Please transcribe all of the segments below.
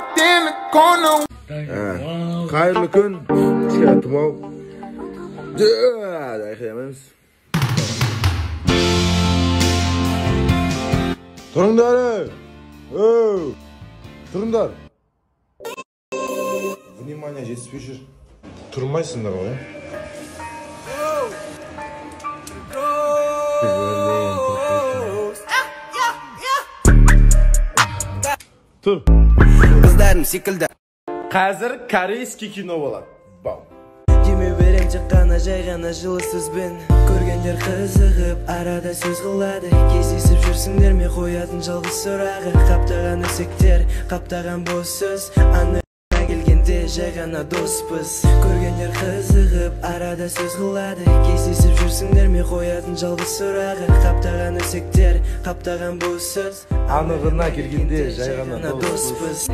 walked in the corner. Hayırlı gün. Çıkarttım o. Dayanamız. Turunlar. Turunlar. Внимание, здесь спешишь. Turmaysınlar oraya. Tur. Kızlarım sikildi. Hazır koreyskiy kino bo'ladi. Bam. Jimi berem chiqqana jayg'ana жылы сөзбен. Көргендер кызыгып, арада сөз кылады. Кездесип жүрсүңдер, мен коятын жалгыз сурагы. Каптаган өсектер, каптаган бос сөз. Аны келгенде жай гана доспуз. Көргендер кызыгып, арада сөз кылады. Кездесип жүрсүңдер, мен коятын жалгыз сурагы. Каптаган өсектер, каптаган бос сөз. Анығына келгенде жай гана доспуз.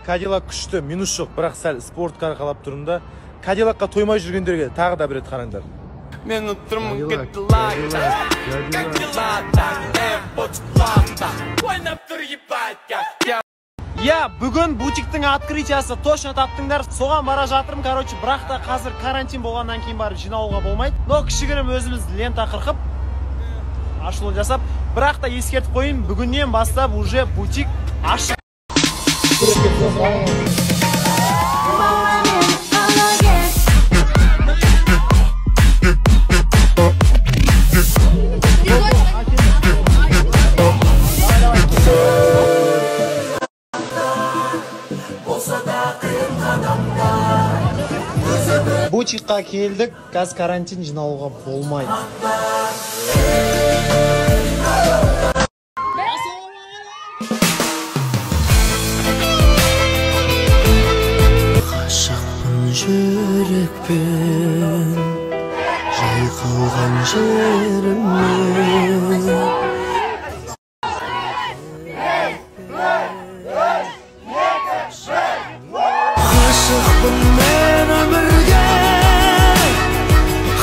Cadillac күшті, минус жоқ, бірақ сәл спортқа арқалап тұрымда. Cadillacқа тоймай жүргендерге тағы да бір рет қараңдар. Мен отырмын кетті бүгін бутиктің открытиясы точно таптыңдар. Соған бара жатырмын, короче, бірақ та қазір карантин болғаннан кейін барып жинауға болмайды. Но кішігірім өзіміз лента қырқып, ашылу жасап, бірақ та ескертіп қойын, бүгіннен бастап уже бутик ашық. Бутикқа келдік, қазір карантин жинауға болмайды. Жүрекпен жайқалған жеріммен ғашықпын мен өмірге,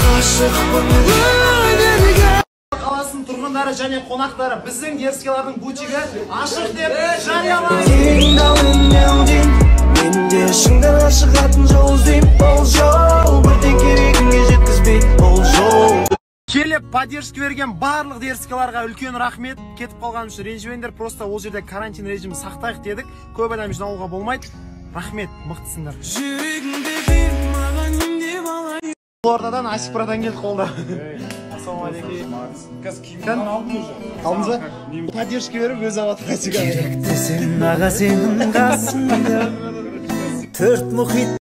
ғашықпын өнерге. Қаласының тұрғындары және қонақтары біздің Дерскийлардың бутигі ашық деп жариялайды. Менде шыңдан ашығатын жол іздейм, ол жол бірден керегіңе жеткізбей, ол жол. Келіп поддержка берген барлық Дерскиларға үлкен рахмет. Кетіп қалған үшін ренжімеңдер, просто ол жерде карантин режимін сақтайық дедік. Көп адам жиналуға болмайды. Рахмет, мықтысыңдар. Ортадан Асипрадан келді қолда. Ассалаумағалейкум. Алдыңыз ба? Поддержка беріп өз аватар Асиға. Керектесің аға сенің қасымда. Төрт мұхит